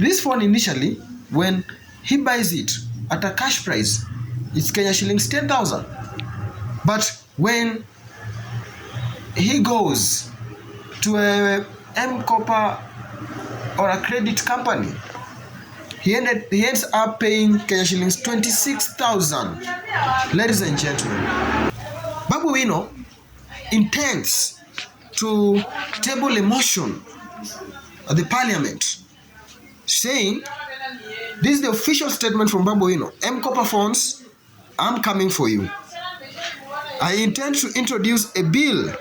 This phone initially, when he buys it at a cash price, it's Kenya shillings 10,000. But when he goes to a Mkopa or a credit company, he ends up paying Kenya shillings 26,000. Ladies and gentlemen, Babu Owino intends to table a motion at the parliament saying, this is the official statement from Mambo Imechemka Mkopa phones, I'm coming for you. I intend to introduce a bill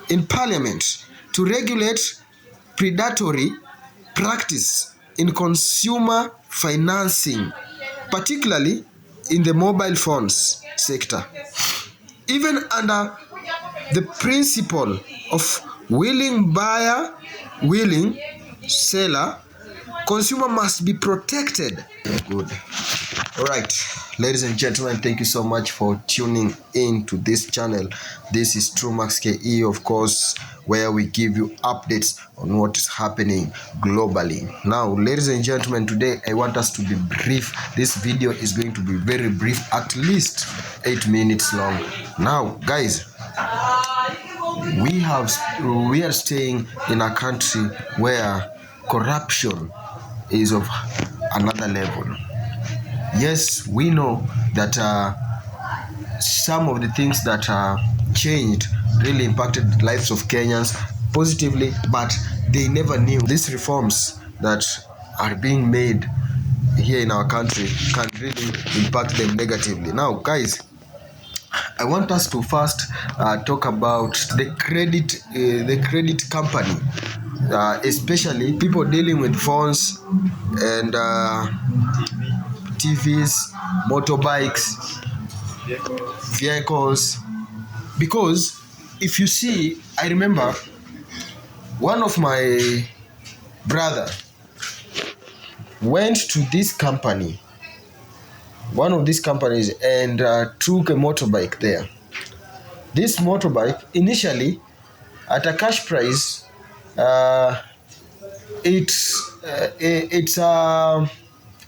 in parliament to regulate predatory practice in consumer financing, particularly in the mobile phones sector. Even under the principle of willing buyer, willing seller, consumer must be protected. Good. All right, ladies and gentlemen, thank you so much for tuning in to this channel. This is Trumax KE, of course, where we give you updates on what is happening globally. Now, ladies and gentlemen, today I want us to be brief. This video is going to be very brief, at least 8 minutes long. Now, guys, we are staying in a country where corruption is of another level. Yes, we know that some of the things that changed really impacted the lives of Kenyans positively, but they never knew these reforms that are being made here in our country can really impact them negatively. Now, guys, I want us to first talk about the credit company, especially people dealing with phones and TVs, motorbikes, vehicles. Because if you see, I remember one of my brother went to this company, one of these companies, and took a motorbike there. This motorbike initially at a cash price, it's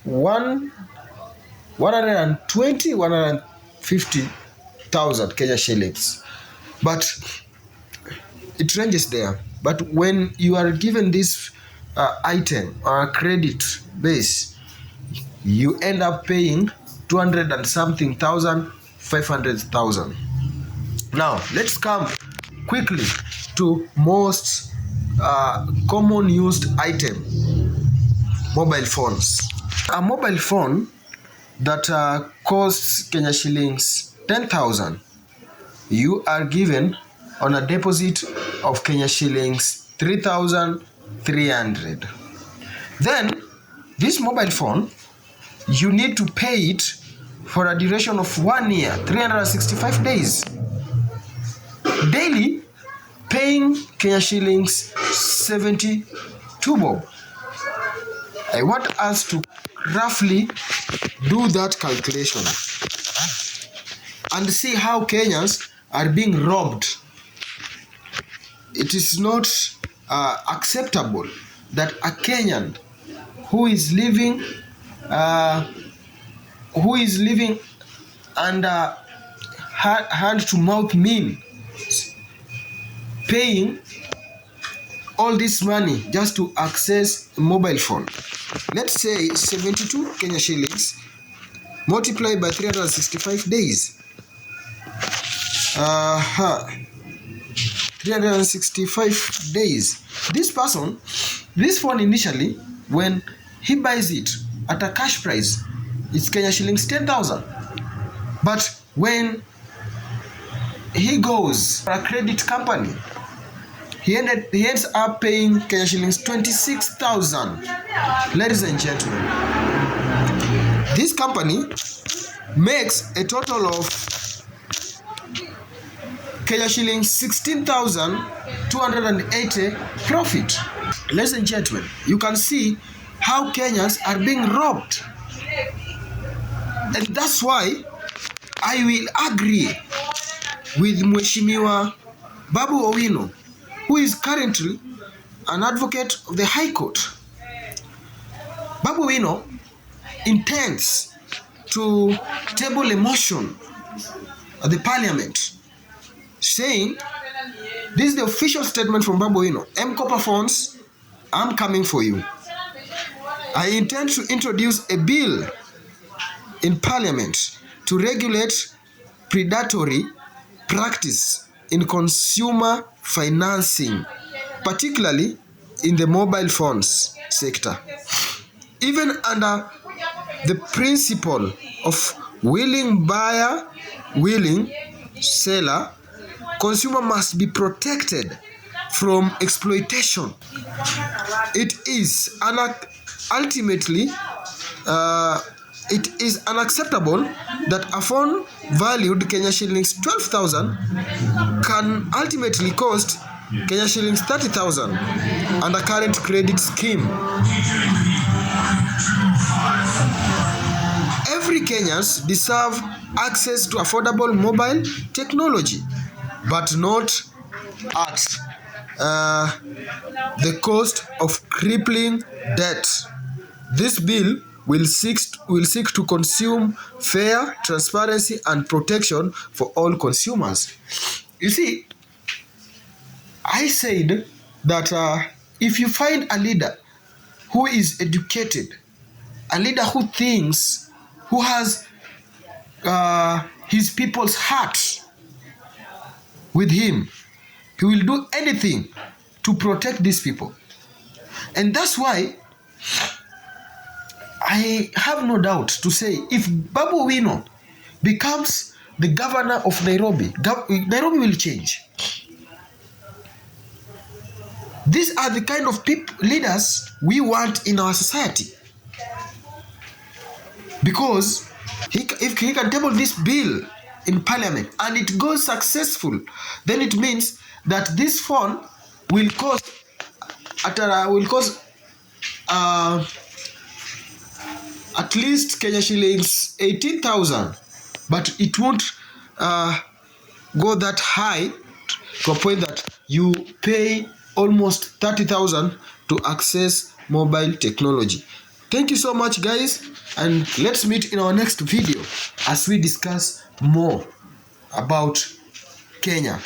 150,000 Kenya shillings, but it ranges there. But when you are given this item or a credit base, you end up paying 200 and something thousand, 500,000. Now let's come quickly to most common used item: mobile phones. A mobile phone that costs Kenya shillings 10,000, you are given on a deposit of Kenya shillings 3,300. Then this mobile phone, you need to pay it for a duration of 1 year, 365 days. Daily paying Kenya shillings 72 bob. I want us to roughly do that calculation and see how Kenyans are being robbed. It is not acceptable that a Kenyan who is living under hand-to-mouth means, paying all this money just to access a mobile phone. Let's say 72 Kenya shillings multiplied by 365 days. 365 days. This phone initially, when he buys it at a cash price, it's Kenya shillings 10,000. But when he goes for a credit company, he ends up paying Kenya shillings 26,000. Ladies and gentlemen, this company makes a total of Kenya shillings 16,280 profit. Ladies and gentlemen, you can see how Kenyans are being robbed. And that's why I will agree with Mheshimiwa Babu Owino, who is currently an advocate of the High Court. Babu Owino intends to table a motion at the parliament saying, this is the official statement from Mambo Imechemka Mkopa funds, I'm coming for you. I intend to introduce a bill in parliament to regulate predatory practice in consumer financing, particularly in the mobile phones sector. Even under the principle of willing buyer, willing seller, consumer must be protected from exploitation. It is ultimately it is unacceptable that a phone valued Kenya shillings 12,000 can ultimately cost Kenya shillings 30,000 under current credit scheme. Every Kenyans deserve access to affordable mobile technology, but not at the cost of crippling debt. This bill will seek to consume fair, transparency, and protection for all consumers. You see, I said that if you find a leader who is educated, a leader who thinks, who has his people's heart with him, he will do anything to protect these people. And that's why I have no doubt to say, if Babu Owino becomes the governor of Nairobi, Nairobi will change. These are the kind of leaders we want in our society. Because if he can table this bill in parliament and it goes successful, then it means that this phone will cost at least Kenya shillings 18,000, but it won't go that high to a point that you pay almost 30,000 to access mobile technology. Thank you so much, guys, and let's meet in our next video as we discuss more about Kenya.